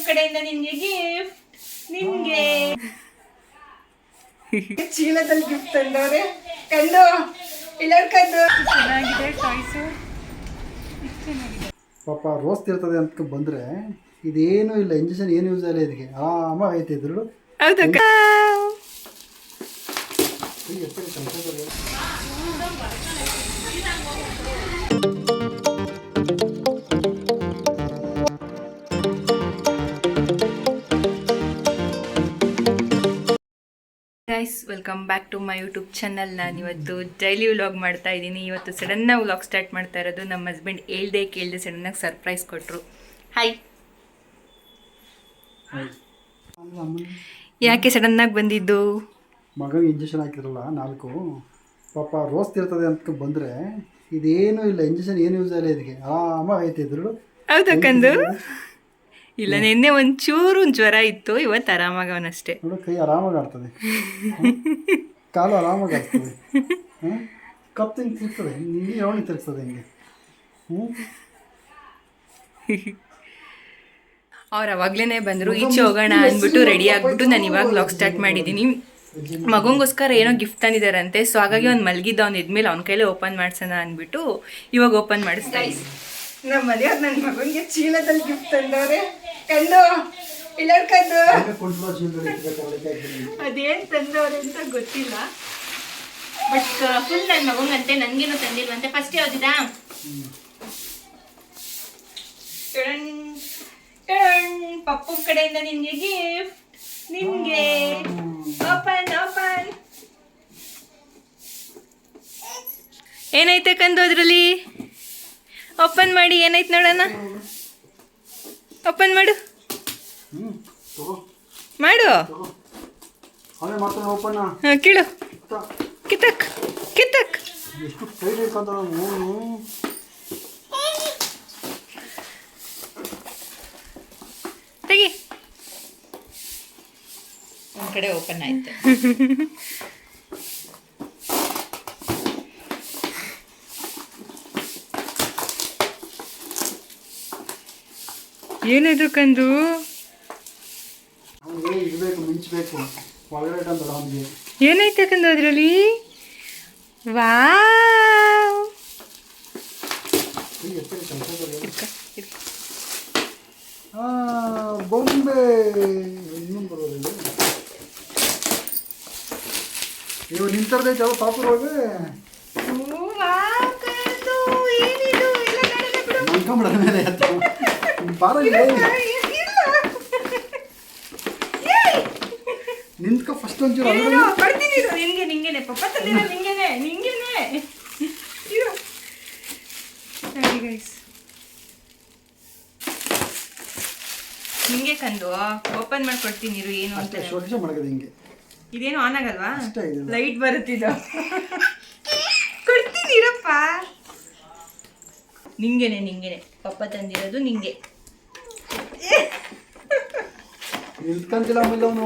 ಕಡೆಯಿಂದ ನಿನ್ಗೆ ಗಿಫ್ಟ್. ನಿನ್ಗೆ ಚೀಲದಲ್ಲಿ ಗಿಫ್ಟ್ ತಂದವ್ರೆ. ಕಂಡು ಇಲ್ಲಡ್ಕಂಡು ಚೆನ್ನಾಗಿದೆ ಟಾಯ್ಸು. ಪಾಪ ರೋಸ್ ತಿರ್ತದೆ ಅಂತ ಬಂದರೆ ಇದೇನು ಇಲ್ಲ, ಇಂಜೆಕ್ಷನ್ ಏನು ಯೂಸ್ ಇಲ್ಲ ಇದಕ್ಕೆ. ಆರಾಮಾಗಿ ಐತೆ ಇದ್ರು. ಹೌದಕ್ಕ. Guys, welcome back to my YouTube channel. ನಾನು ಇವತ್ತು ಡೈಲಿ ವ್ಲಾಗ್ ಮಾಡ್ತಾ ಇದ್ದೀನಿ. ಇವತ್ತು ಸಡನ್ನಾಗಿ ವ್ಲಾಗ್ ಸ್ಟಾರ್ಟ್ ಮಾಡ್ತಾ ಇರೋದು. ನಮ್ಮ ಹಸ್ಬೆಂಡ್ ಕೇಳ್ದೆ ಸಡನ್ನಾಗಿ ಸರ್ಪ್ರೈಸ್ ಕೊಟ್ಟರು. ಹಾಯ್. ಯಾಕೆ ಸಡನ್ನಾಗಿ ಬಂದಿದ್ದು? ಮಗನಿಗೆ ಇಂಜೆಕ್ಷನ್ ಹಾಕಿದ್ರಲ್ಲ 4. ಪಾಪ ರೋಸ್ ತಿರ್ತದೆ ಅಂತ ಬಂದರೆ ಇದೇನು ಇಲ್ಲ, ಇಂಜೆಕ್ಷನ್ ಏನು ಯೂಸ್ ಇಲ್ಲ ಇದಕ್ಕೆ. ಆರಾಮಾಗಿ ಐತೆ ಇದ್ರು. ಹೌದಕ್ಕಂದು ಇಲ್ಲ, ನಿನ್ನೆ ಒಂಚೂರು ಜ್ವರ ಇತ್ತು, ಇವತ್ತು ಆರಾಮಾಗ ಅವನಷ್ಟೇ. ನೋಡು, ಕೈ ಆರಾಮಾಗಿ ಆಡ್ತದೆ, ಕಾಲು ಆರಾಮಾಗಿ ಆಡ್ತದೆ, ಕತ್ತು ಹಿಂಗೆ ತಿರ್ತದೆ, ನೀನು ಯಾವನಿಗೆ ತಿರ್ಗ್ತದೆ ಹಿಂಗೆ. ಅವ್ರು ಅವಾಗ್ಲೇ ಬಂದರು. ಈಚೆ ಹೋಗೋಣ ಅಂದ್ಬಿಟ್ಟು ರೆಡಿ ಆಗ್ಬಿಟ್ಟು ನಾನು ಇವಾಗ ವ್ಲಾಗ್ ಸ್ಟಾರ್ಟ್ ಮಾಡಿದ್ದೀನಿ. ಮಗಂಗೋಸ್ಕರ ಏನೋ ಗಿಫ್ಟ್ ತಂದಿದ್ದಾರಂತೆ. ಸೊ ಹಾಗಾಗಿ ಅವ್ನು ಮಲಗಿದ್ದ, ಅವ್ನು ಇದ್ಮೇಲೆ ಅವ್ನ ಕೈಲೇ ಓಪನ್ ಮಾಡ್ಸೋಣ ಅಂದ್ಬಿಟ್ಟು ಇವಾಗ ಓಪನ್ ಮಾಡಿಸ್ತಾ ಇದ್ದೀನಿ. ನಮ್ಮ ಮನೆಯವ್ರು ನನ್ನ ಮಗನಿಗೆ ಚೀಲದಲ್ಲಿ ಗಿಫ್ಟ್ ತಂದವ್ರೆ. ಕಂಡು ಇಲ್ಲಡ್ಕಂಡು ಅದೇನು ತಂದವ್ರೆ ಅಂತ ಗೊತ್ತಿಲ್ಲ, ಬಟ್ ಫುಲ್ ನನ್ನ ಮಗಂಗಂತೆ, ನನಗೇನು ತಂದಿಲ್ವಂತೆ. ಫಸ್ಟ್ ಯಾವ್ದಿದಾ? ಪಪ್ಪು ಕಡೆಯಿಂದ ನಿನ್ಗೆ ಗಿಫ್ಟ್. ನಿನ್ಗೆ ಓಪನ್ ಓಪನ್. ಏನೈತೆ ಕಂದು ಅದ್ರಲ್ಲಿ? ಓಪನ್ ಮಾಡಿ, ಏನೈತೆ ನೋಡೋಣ. ಓಪನ್ ಮಾಡು ಮಾಡು. ಕೀಳು, ಕಿತ್ತಕ್ ಕಿತ್ತಕ್. ತೆಗಿ. ಒಂದು ಕಡೆ ಓಪನ್ ಆಯ್ತು. ಏನಿದು ಕಂದು? ಏನೈತೆ ಕಂದು ಅದರಲ್ಲಿ? ವಾವ್, ಬೊಂಬೆ. ಇನ್ನೊಂದು ಬರೋದಿಲ್ಲ, ನೀವು ನಿಂತರ್ದೈತೆ ಯಾವ ಪಾಪುರೊಳಗೆ. ನಿಂತ್ಕೊ ಫಸ್ಟ್ ಒಂಚೂರು. ನಿಂಗೆ ನಿಂಗೆನೆ ಪಪ್ಪ ತಂದಿರ, ನಿಂಗೆನೆ ನಿಂಗೆನೆ. ಸರಿ ಗೈಸ್, ನಿಂಗೆ ಕಂದು ಓಪನ್ ಮಾಡ್ಕೊಡ್ತೀನಿ ಇರು. ಏನು ಅಂತ ಹಿಂಗೆ ಇದೇನು ಆನ್ ಆಗಲ್ವಾ? ಲೈಟ್ ಬರುತ್ತಿದ. ಕೊಡ್ತೀನಿ ಇರಪ್ಪ. ನಿಂಗೆನೆ ನಿಂಗೆನೆ ಪಪ್ಪ ತಂದಿರೋದು ನಿಂಗೆ. ನಿಂತ್ಕಂತಿಲ್ಲ ಆಮೇಲೆ ಅವನು.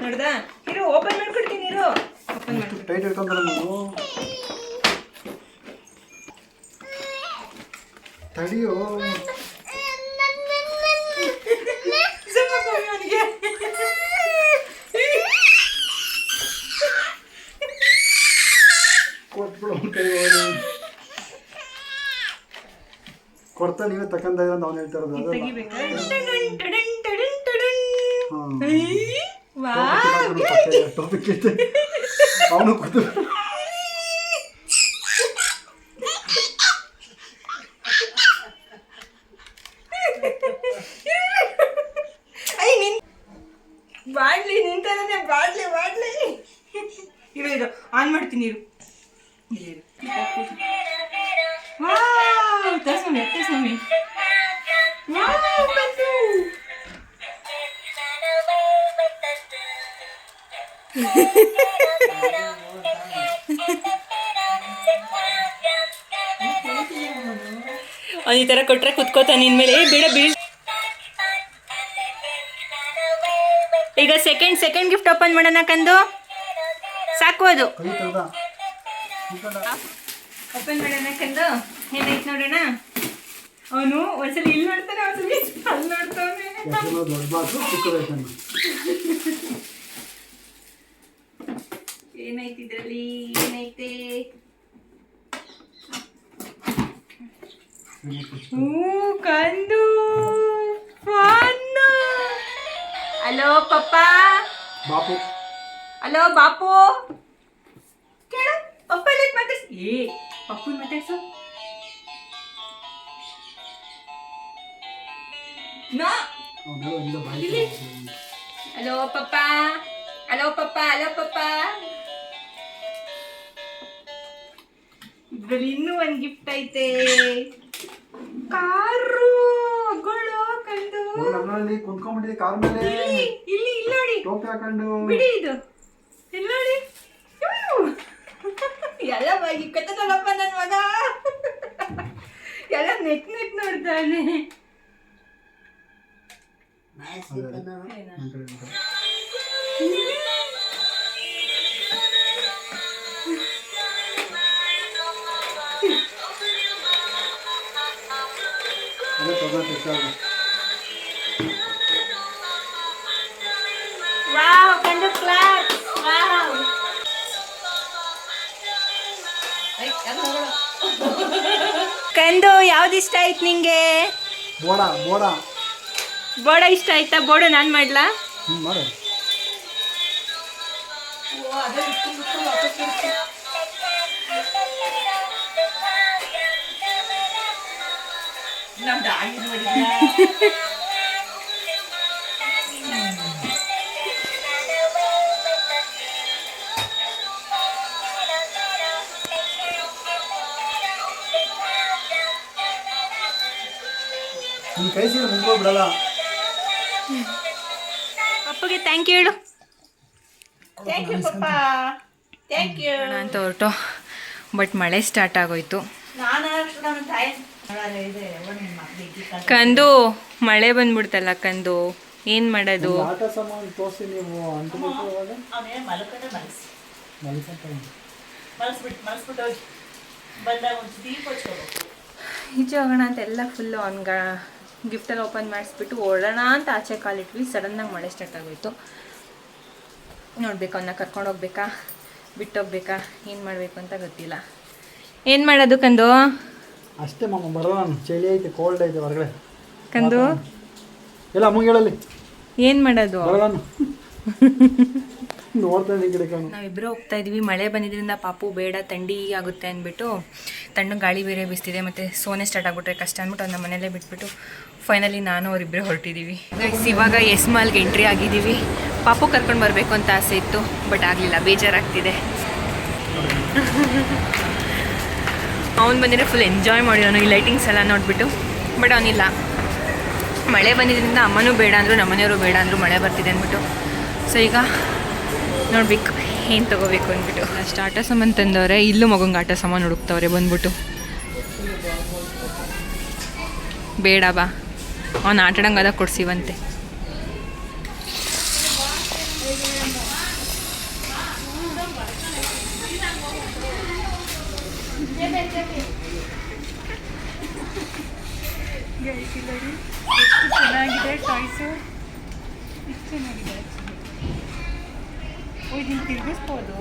ನೋಡ್ದಾ? ಇರು, ಓಪನ್ ಮಾಡ್ಕೊಡ್ತೀನಿ ಇರು. ಓಪನ್ ಮಾಡ್ಕೊಡ್ತೀನಿ. ಟೈಟ್ ಇಟ್ಕೊಂಡ್ರೆ ನಾವು ತಡಿಯೋ. ಕೊಡ್ತಾ ನೀವೇ ತಕೊಂಡ ಅಂತ ಅವ್ನು ಹೇಳ್ತಾ ಇರೋದು. ಟಾಪಿಕ್ ಐತೆ ಅವನು ಕೂತು. ಬಾಡ್ಲಿ ನಿಂತಾನೆ, ಬಾಡ್ಲಿ ಬಾಡ್ಲಿ. ಇರು ಇರು, ಆನ್ ಮಾಡ್ತೀನಿ ಇರು. ವಾವ್, ತಸ್ಮಿ ತಸ್ಮಿ. ವಾವ್ ಕಂದು. ಈ ಥರ ಕೊಟ್ರೆ ಕುತ್ಕೋತಾನೆ ಇನ್ಮೇಲೆ. ಬೇಡ ಬೀಳ್. ಈಗ ಸೆಕೆಂಡ್ ಗಿಫ್ಟ್ ಓಪನ್ ಮಾಡೋಣ ಕಂದು. ಸಾಕು ಅದು. ಓಪನ್ ಮಾಡೋಣ ಕಂದು ಏನೈತೆ ನೋಡೋಣ. ಅವನು ಒಂದ್ಸಲಿ ಇಲ್ಲಿ ನೋಡ್ತಾನೆ, ಒಂದ್ಸಲಿ ಅಲ್ಲಿ ನೋಡ್ತಾನೆ. ದೊಡ್ಡ ಬಾಕ್ಸು ಚಿಕ್ಕದೈತೆ. ಏನೈತೆ ಇದ್ರಲ್ಲಿ, ಏನೈತೆ? ಕಂದು ಹಲೋ ಪಪ್ಪ. ಬಾಪು ಹಲೋ ಬಾಪು. ಕೇಳು ಪಪ್ಪ ಇಲ್ಲ ಮಾತಾಡ್ಸ. ಪಪ್ಪು ಮಾತಾಡ್ಸು. ಹಲೋ ಪಪ್ಪ. ಹಲೋ ಪಪ್ಪ. ಹಲೋ ಪಪ್ಪ. ಇದ್ರಲ್ಲಿ ಇನ್ನೂ ಒಂದ್ ಗಿಫ್ಟ್ ಐತೆ. ಕಾರು ಕಂಡು ಕುಂತ್ಕೊಂಡ್ಬಿಟ್ಟಿದೆ ಕಾರ್ ಮೇಲೆ. ಇಲ್ಲಿ ನೋಡಿ, ಟೋಪಿ ಹಾಕೊಂಡು ಬಿಡಿ. ಇದು ಇಲ್ಲಿ ನೋಡಿ, ಎಲ್ಲ ಬಾಗಿ ಕತ್ತದಲ್ಲಪ್ಪ ನನ್ನ ಮಗ. ಎಲ್ಲ ನೆಟ್ ನೋಡ್ತಾನೆ. ವಾವ್ ಕಂಡು ಕ್ಲಾಪ್. ವಾವ್ ಕಂದು ಯಾವ್ದು ಇಷ್ಟ ಆಯ್ತು ನಿಂಗೆ? ಬೋಡ ಇಷ್ಟ ಆಯ್ತಾ? ಬೋಡ ನಾನು ಮಾಡ್ಲಾ? ಮಾಡು. ನಿನ್ ಕೈ ಸೀರೆ ಮುಗ್ಗೋಗ್ಬಿಡಲ್ಲ. ಪಪ್ಪಗೆ ಥ್ಯಾಂಕ್ ಯು ಹೇಳು. ಥ್ಯಾಂಕ್ ಯು ಪಪ್ಪ, ಥ್ಯಾಂಕ್ ಯು ಅಂತ ಹೊರಟು. ಬಟ್ ಮಳೆ ಸ್ಟಾರ್ಟ್ ಆಗೋಯ್ತು. ಕಂದು ಮಳೆ ಬಂದ್ಬಿಡ್ತಲ್ಲ ಕಂದು, ಏನ್ ಮಾಡೋದು? ಆಟ ಸಾಮಾನು ತೋರಿಸಿ ನೀವು ಈಚೆ ಹೋಗೋಣ ಅಂತ ಎಲ್ಲ ಫುಲ್ಲು ಅವ್ನ್ಗ ಗಿಫ್ಟಲ್ಲಿ ಓಪನ್ ಮಾಡಿಸ್ಬಿಟ್ಟು ಓಡೋಣ ಅಂತ ಆಚೆ ಕಾಲಿಟ್ವಿ. ಸಡನ್ನಾಗಿ ಮಳೆ ಸ್ಟಾರ್ಟ್ ಆಗೋಯ್ತು. ನೋಡ್ಬೇಕು, ಅವನ್ನ ಕರ್ಕೊಂಡು ಹೋಗ್ಬೇಕಾ ಬಿಟ್ಟೋಗ್ಬೇಕಾ ಏನು ಮಾಡಬೇಕು ಅಂತ ಗೊತ್ತಿಲ್ಲ. ಏನು ಮಾಡೋದು ಕಂದು? ಅಷ್ಟೇ ಮಾಮ, ಬರೋಣ. ಚಳಿ ಐತೆ, ಕೋಲ್ಡ್ ಐತೆ ಹೊರಗಡೆ. ಕಂದು ಎಲ್ಲ ಅಮ್ಮಗೆ ಹೇಳಲ್ಲಿ ಏನು ಮಾಡೋದು? ನೋಡ್ತಾ ಇದ್ದೀನಿ. ನಾವಿಬ್ಬರು ಹೋಗ್ತಾ ಇದೀವಿ. ಮಳೆ ಬಂದಿದ್ದರಿಂದ ಪಾಪು ಬೇಡ ಥಂಡಿ ಆಗುತ್ತೆ ಅಂದ್ಬಿಟ್ಟು, ತಣ್ಣಗೆ ಗಾಳಿ ಬೇರೆ ಬೀಸ್ತಿದೆ, ಮತ್ತು ಸೋನೆ ಸ್ಟಾರ್ಟ್ ಆಗಿಬಿಟ್ರೆ ಕಷ್ಟ ಅಂದ್ಬಿಟ್ಟು ಅವ್ನ ಮನೆಯಲ್ಲೇ ಬಿಟ್ಬಿಟ್ಟು ಫೈನಲಿ ನಾನು ಅವರಿಬ್ಬರೇ ಹೊರಟಿದ್ದೀವಿ. ಇವಾಗ ಎಸ್ ಮಾಲ್ಗೆ ಎಂಟ್ರಿ ಆಗಿದ್ದೀವಿ. ಪಾಪು ಕರ್ಕೊಂಡು ಬರಬೇಕು ಅಂತ ಆಸೆ ಇತ್ತು, ಬಟ್ ಆಗಲಿಲ್ಲ, ಬೇಜಾರಾಗ್ತಿದೆ. ಅವ್ನು ಬಂದಿದ್ರೆ ಫುಲ್ ಎಂಜಾಯ್ ಮಾಡಿರೋನು ಈ ಲೈಟಿಂಗ್ಸ್ ಎಲ್ಲ ನೋಡಿಬಿಟ್ಟು. ಬಟ್ ಅವನಿಲ್ಲ, ಮಳೆ ಬಂದಿದ್ದರಿಂದ ಅಮ್ಮನೂ ಬೇಡ ಅಂದರು, ನಮ್ಮನೆಯವರು ಬೇಡ ಅಂದರು, ಮಳೆ ಬರ್ತಿದೆ ಅಂದ್ಬಿಟ್ಟು. ಸೊ ಈಗ ನೋಡ್ಬೇಕು ಏನು ತೊಗೋಬೇಕು ಅಂದ್ಬಿಟ್ಟು. ಅಷ್ಟು ಆಟ ಸಾಮಾನು ತಂದವ್ರೆ. ಇಲ್ಲೂ ಮಗಂಗೆ ಆಟ ಸಾಮಾನು ಹುಡುಕ್ತವ್ರೆ ಬಂದ್ಬಿಟ್ಟು. ಬೇಡ ಬಾ, ಅವನು ಆಟಾಡಂಗದ ಕೊಡ್ಸಿವಂತೆ. ಚೆನ್ನಾಗಿದೆ ಟಾಯ್ಸು, ಎಷ್ಟು ಚೆನ್ನಾಗಿದೆ. ಇದನ್ನು ತಿರುಗಿಸ್ಬೋದು,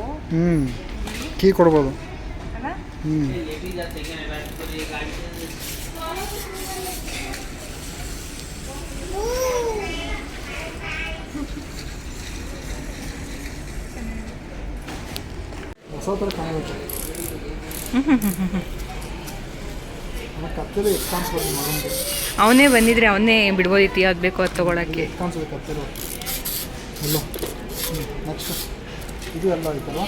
ಕೀ ಕೊಡ್ಬೋದು ಅಲ್ಲ? ಹೊಸ ಥರ ಕಾಣಬೇಕು. ಕತ್ತಲು ಎಷ್ಟು ಕಾಣಿಸ್ಬೋದು ಮಗನಿಗೆ. ಅವನೇ ಬಂದಿದ್ರೆ ಅವನೇ ಬಿಡ್ಬೋದಿತ್ತು, ಯಾವ್ದು ಬೇಕೋ ಅದು ತೊಗೊಳಕ್ಕೆ. ಕಾಣಿಸ್ಬೇಕು ಕತ್ತಲು. ಅಲ್ಲೋ ನೆಕ್ಸ್ಟ್ ಇದು ಎಲ್ಲ ಆಯ್ತಲ್ಲ.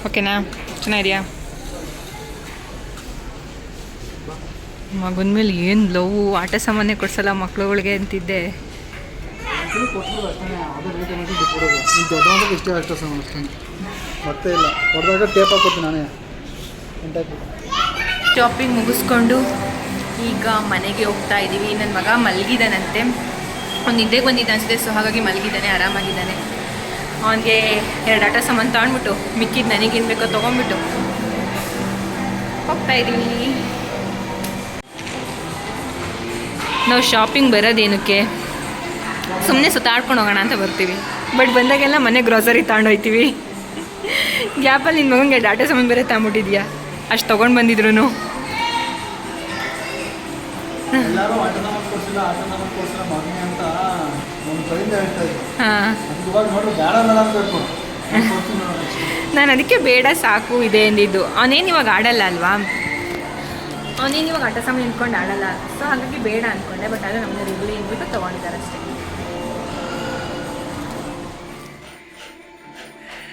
ಓಕೆನಾ? ಚೆನ್ನಾಗಿದೆಯಾ? ಮಗನ ಮೇಲೆ ಏನು ಲವ್, ಆಟ ಸಾಮಾನ್ಯ ಕೊಡ್ಸಲ್ಲ ಮಕ್ಳುಗಳಿಗೆ ಅಂತಿದ್ದೆ. ಕೊಟ್ಬಿಡೋದು ಅಷ್ಟೇ, ಅದೇ ರೇಟ್ ಏನಾದರೂ ಬಿಟ್ಬಿಡೋದು. ನೀವು ದೊಡ್ಡವಂದ್ರೆ ಇಷ್ಟೇ ಅಷ್ಟೇ ಸಾಮಾನು ಅಷ್ಟೇ, ಮತ್ತೆ ಇಲ್ಲ. ಹೊಡೆದಾಗ ಟೇಪ್ ಹಾಕ್ಕೊಡ್ತೀನಿ ನಾನೇ ಎಂಟಾಕಿ. ಶಾಪಿಂಗ್ ಮುಗಿಸ್ಕೊಂಡು ಈಗ ಮನೆಗೆ ಹೋಗ್ತಾ ಇದ್ದೀವಿ. ನನ್ನ ಮಗ ಮಲಗಿದ್ದಾನಂತೆ, ಅವ್ನು ನಿದ್ದೆಗೆ ಬಂದಿದ್ದ ಅನಿಸುತ್ತೆ. ಸೊ ಹಾಗಾಗಿ ಮಲಗಿದ್ದಾನೆ, ಆರಾಮಾಗಿದ್ದಾನೆ. ಅವನಿಗೆ 2 ಆಟ ಸಾಮಾನು ತಗೊಂಡ್ಬಿಟ್ಟು ಮಿಕ್ಕಿದ್ದು ನನಗೇನು ಬೇಕೋ ತೊಗೊಂಡ್ಬಿಟ್ಟು ಹೋಗ್ತಾ ಇದ್ದೀವಿ. ನಾವು ಶಾಪಿಂಗ್ ಬರೋದೇನಕ್ಕೆ ಸುಮ್ಮನೆ ಸುತ್ತಾಡ್ಕೊಂಡು ಹೋಗೋಣ ಅಂತ ಬರ್ತೀವಿ. ಬಟ್ ಬಂದಾಗೆಲ್ಲ ಮನೆ ಗ್ರಾಸರಿ ತಗೊಂಡೋಗ್ತೀವಿ. ಗ್ಯಾಪಲ್ಲಿ ನಿನ್ನ ಮಗನಿಗೆ ಡಾಟಾ ಸಾಮಾನು ಬೇರೆ ತಗೊಂಬಿಟ್ಟಿದ್ಯಾ ಅಷ್ಟು ತೊಗೊಂಡು ಬಂದಿದ್ರು. ಎಲ್ಲರೂ ಆಟ ಸಾಮಾನು ಕೊಡ್ಸಿಲ್ಲ ಮಗನೇ ಅಂತ ಒಂದು ಕಡೆಯಿಂದ ಹೇಳ್ತಾ ಇದ್ರು. ಹಾಂ, ಇವಾಗ ನೋಡ್ರಿ ಬೇಡ ಬೇಡ ಅನ್ಬೇಕು. ನಾನು ಅದಕ್ಕೆ ಬೇಡ ಸಾಕು ಇದೆ ಎಂದಿದ್ದು. ಅವನೇನು ಇವಾಗ ಆಡಲ್ಲ ಅಲ್ವಾ, ಅವನೇನು ಇವಾಗ ಆಟ ಸಾಮಾನು ನಿಂತ್ಕೊಂಡು ಆಡಲ್ಲ. ಸೊ ಹಾಗಾಗಿ ಬೇಡ ಅಂದ್ಕೊಂಡೆ. ಬಟ್ ಆದರೆ ನಮ್ಮನೆ ರೆಗ್ಯುಲಿ ಅಂದ್ಬಿಟ್ಟು ತೊಗೊಂಡಿದ್ದಾರೆ ಅಷ್ಟೇ.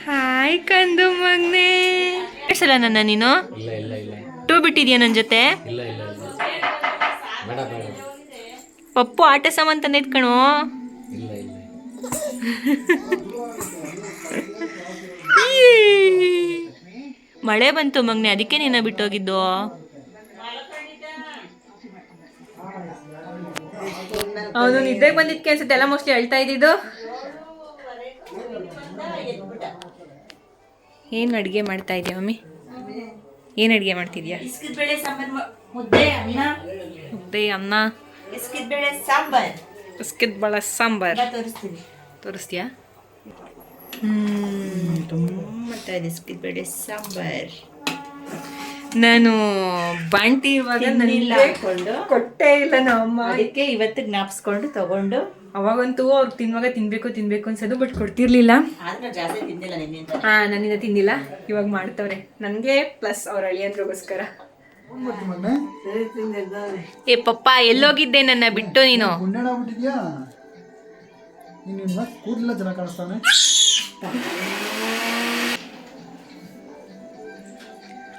ಹಾಯ್ ಕಂದು ಮಗನೇ. ಸಲ ನನ್ನ ನೀನು ಟೂ ಬಿಟ್ಟಿದ್ಯಾ ನನ್ನ ಜೊತೆ? ಪಪ್ಪು ಆಟ ಸಾಮಾನು ತಂದೈತ್ ಕಣೋ. ಮಳೆ ಬಂತು ಮಗನೆ, ಅದಕ್ಕೆ ನೀನ ಬಿಟ್ಟೋಗಿದ್ದು. ಅವನು ನಿದ್ದೆಗೆ ಬಂದಿದ್ಕೆ ಅನ್ಸುತ್ತೆ ಎಲ್ಲ ಮೋಸ್ಟ್ಲಿ ಅಳ್ತಾ ಇದ್ದಿದ್ದು. ಏನು ಅಡುಗೆ ಮಾಡ್ತಾ ಇದೆಯಾ ಮಮ್ಮಿ? ಏನು ಅಡುಗೆ ಮಾಡ್ತಿದ್ಯಾ? ಮುದ್ದೆ ಅನ್ನ ಬಿಸ್ಕಿಟ್ ಬೇಳೆ ಸಾಂಬಾರ್ ತೋರಿಸ್ತೀಯಾ? ಬಿಸ್ಕಿಟ್ ಬೇಳೆ ಸಾಂಬಾರ್. ನಾನು ಬಾಂಟಿ ಇವಾಗ ಕೊಟ್ಟೇ ಇಲ್ಲ ನಮ್ಮಮ್ಮ. ಅದಕ್ಕೆ ಇವತ್ತು ಜ್ಞಾಪಿಸ್ಕೊಂಡು ತಗೊಂಡು, ಅವಾಗಂತೂ ಅವ್ರು ತಿನ್ನುವಾಗ ತಿನ್ಬೇಕು ಅನ್ಸೋದು, ಬಟ್ ಕೊಡ್ತಿರ್ಲಿಲ್ಲ. ಜಾಸ್ತಿ ತಿಂದಿಲ್ಲ ನಿನ್ನಿಂದ. ಹಾಂ, ನನ್ನಿಂದ ತಿಂದಿಲ್ಲ. ಇವಾಗ ಮಾಡ್ತವ್ರೆ ನನಗೆ ಪ್ಲಸ್ ಅವ್ರ ಅಳಿಯಂದ್ರಿಗೋಸ್ಕರ. ಏ ಪಪ್ಪ, ಎಲ್ಲೋಗಿದ್ದೆ ನನ್ನ ಬಿಟ್ಟು ನೀನು? ಗುಂಡಾಗ್ಬಿಟ್ಟಿದ್ಯಾ ನೀನು? ಕೂದಲ ಚೆನ್ನಾಗಿ ಕಾಣಿಸ್ತಾನೆ.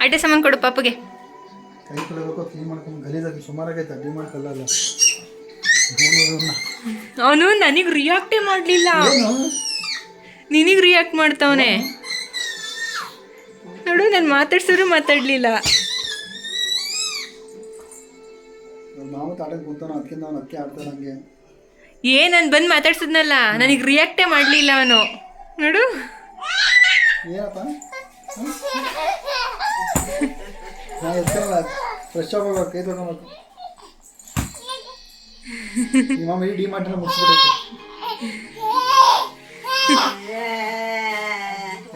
ಆಟ ಸಾಮಾನು ಕೊಡು ಪಾಪಗೆ. ಕೈ ತೊಳಿಬೇಕು, ಕ್ಲೀನ್ ಮಾಡ್ಕೊಂಡು ಗಲೀಜಾಗಿ ಸುಮಾರಾಗೈತೆ. ಅಡ್ಡಿ ಮಾಡ್ಕಲ್ಲ. ಅವನು ನನಗೆ ರಿಯಾಕ್ಟೇ ಮಾಡಲಿಲ್ಲ. ನಿನಗೆ ರಿಯಾಕ್ಟ್ ಮಾಡ್ತಾವನೆ ನೋಡು. ನಾನು ಮಾತಾಡ್ಸಿದ್ರು ಮಾತಾಡಲಿಲ್ಲ. ನಾವು ತಾಟಕ್ಕೆ ಕುಂತಾನ, ಅದಕ್ಕಿಂತ ಅವ್ನು ಅದಕ್ಕೆ ಆಡ್ತಾನೆ ಹಂಗೆ. ನಾನು ಬಂದು ಮಾತಾಡ್ಸಿದ್ನಲ್ಲ, ನನಗೆ ರಿಯಾಕ್ಟೇ ಮಾಡಲಿಲ್ಲ ಅವನು. ನೋಡು ಏನಪ್ಪ, ನಾ ಎತ್ತಲ್ಲ, ಫ್ರೆಶ್ ಆಗೋಗ್ಬೇಕು, ಕೈ ತೊಗೊಬೇಕು. ನಿಮ್ಮ ಈ ಡಿ ಮಾರ್ಟಲ್ಲಿ ಮುಗಿಸ್ಬಿಡೈತೆ.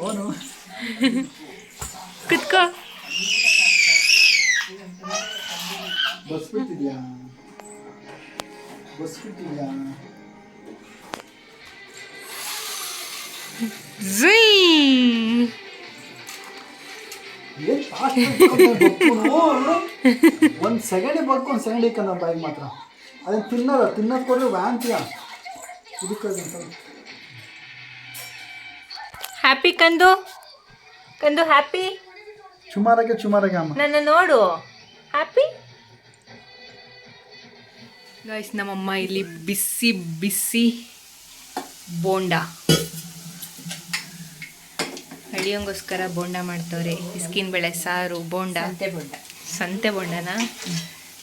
ಓನು ಕುತ್ಕೋ. ಬಸ್ ಬಿಟ್ಟಿದ್ಯಾ? ಒಂದು ಸೆಕೆಂಡಿಗೆ ಬಗ್ಗು, ಒಂದು ಸೆಕೆಂಡಿಗೆ ಕನ್ನ ಬಾಯಿಗೆ ಮಾತ್ರ. ಅದನ್ನು ತಿನ್ನೋದು ಕೊಡ್ರಿ ವ್ಯಾಂತಿಯ ಇದಕ್ಕೆ. ಹ್ಯಾಪಿ ಕಂದು ಹ್ಯಾಪಿ. ಸುಮಾರಾಗೆ ಅಮ್ಮ ನನ್ನ ನೋಡು ಹ್ಯಾಪಿ. ಗೈಸ್, ನಮ್ಮಮ್ಮ ಇಲ್ಲಿ ಬಿಸಿ ಬಿಸಿ ಬೋಂಡ, ಅಳಿಯಂಗೋಸ್ಕರ ಬೋಂಡ ಮಾಡ್ತವ್ರೆ. ಬಿಸ್ಕಿನ ಬೇಳೆ ಸಾರು, ಬೋಂಡ. ಸಂತೆ ಬೋಂಡನಾ?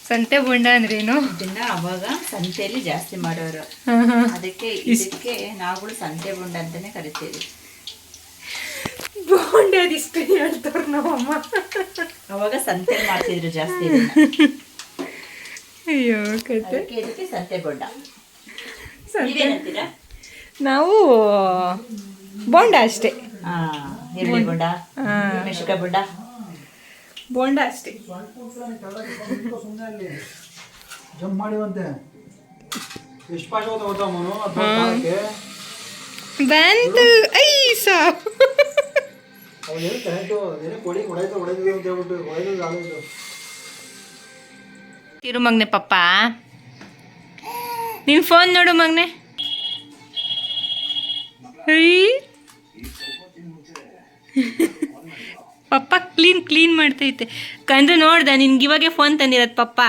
ಸಂತೆ ಬೋಂಡ ಅಂದ್ರೇನು? ಇದನ್ನ ಅವಾಗ ಸಂತೆಯಲ್ಲಿ ಜಾಸ್ತಿ ಮಾಡೋರು, ಅದಕ್ಕೆ ಇದಕ್ಕೆ ನಾವುಗಳು ಸಂತೆ ಬೋಂಡ ಅಂತಾನೆ ಕರಿತೀವಿ. ಬೋಂಡ ಇಷ್ಟು ಹೇಳ್ತಾರ ನಮ್ಮಮ್ಮ. ಅವಾಗ ಸಂತೆ ಮಾಡ್ತಿದ್ರು ಜಾಸ್ತಿ. ಅಯ್ಯೋ ಕತೆ. ಇದಕ್ಕೆ ಸಂತೆ ಬೋಂಡ. ನಾವು ಬೋಂಡ ಅಷ್ಟೇ. ಈರುಳ್ಳಿ ಬೋಂಡ, ಮೆಣಸಿನಕಾಯಿ ಬೋಂಡ, ಬೋಂಡ ಅಷ್ಟೇ. ಜಂಪ್ ಮಾಡಿವಂತೆ. ಎಷ್ಟು ಪಾಠ ಓದ್ತಾವನು ಬಂತು. ಐಸ ಅವನು ಕರೆಕ್ಟು ಕೊಡಿ ಹೊಡೆದು ಅಂತ ಹೇಳ್ಬಿಟ್ಟು ಹೊಡೆದು ಆಗೋದು. ಇರು ಮಗ್ನೆ ಪಪ್ಪ, ನಿನ್ನ ಫೋನ್ ನೋಡು ಮಗ್ನೆ. ಪಪ್ಪ ಕ್ಲೀನ್ ಮಾಡ್ತೈತೆ. ಕಂದು ನೋಡ್ದ ನಿನ್ಗೆ ಇವಾಗೆ ಫೋನ್ ತಂದಿರತ್ ಪಪ್ಪ.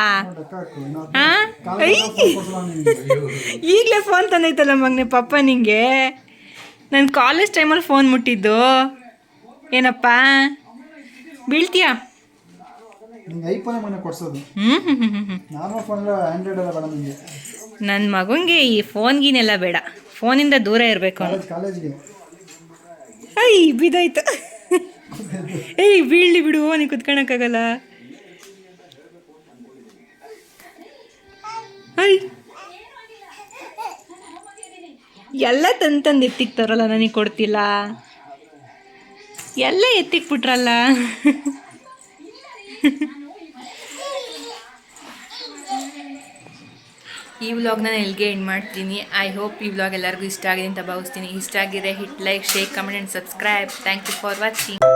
ಈಗಲೇ ಫೋನ್ ತಂದೈತಲ್ಲ ಮಗ್ನೆ ಪಪ್ಪ ನಿಂಗೆ. ನಾನು ಕಾಲೇಜ್ ಟೈಮಲ್ಲಿ ಫೋನ್ ಮುಟ್ಟಿದ್ದು. ಏನಪ್ಪ ಬೀಳ್ತೀಯಾ? ನನ್ನ ಮಗನಿಗೆ ಈ ಫೋನ್ ಗೀನೆಲ್ಲ ಬೇಡ, ಫೋನಿಂದ ದೂರ ಇರಬೇಕು. ಕಾಲೇಜ್ಗೆ ಐ ಬಿದ್ದಾಯ್ತು. ಏಯ್ ಬೀಳ್ಲಿ ಬಿಡು, ನೀನು ಕುತ್ಕೊಳಕ್ಕಾಗಲ್ಲ. ಐ ಎಲ್ಲ ತಂದು ಎತ್ತಿಕ್ ತರಲ್ಲ, ನನಗೆ ಕೊಡ್ತಿಲ್ಲ. ಎಲ್ಲ ಎತ್ತಿಕ್ ಬಿಟ್ರಲ್ಲ. ಈ ವ್ಲಾಗ್ನ ನಾನು ಎಲ್ಲಿಗೆ ಎಂಡ್ ಮಾಡ್ತೀನಿ. ಐ ಹೋಪ್ ಈ ವ್ಲಾಗ್ ಎಲ್ಲರಿಗೂ ಇಷ್ಟ ಆಗಿದೆ ಅಂತ ಭಾವಿಸ್ತೀನಿ. ಇಷ್ಟ ಆಗಿದ್ರೆ hit like, share, comment and subscribe. Thank you for watching.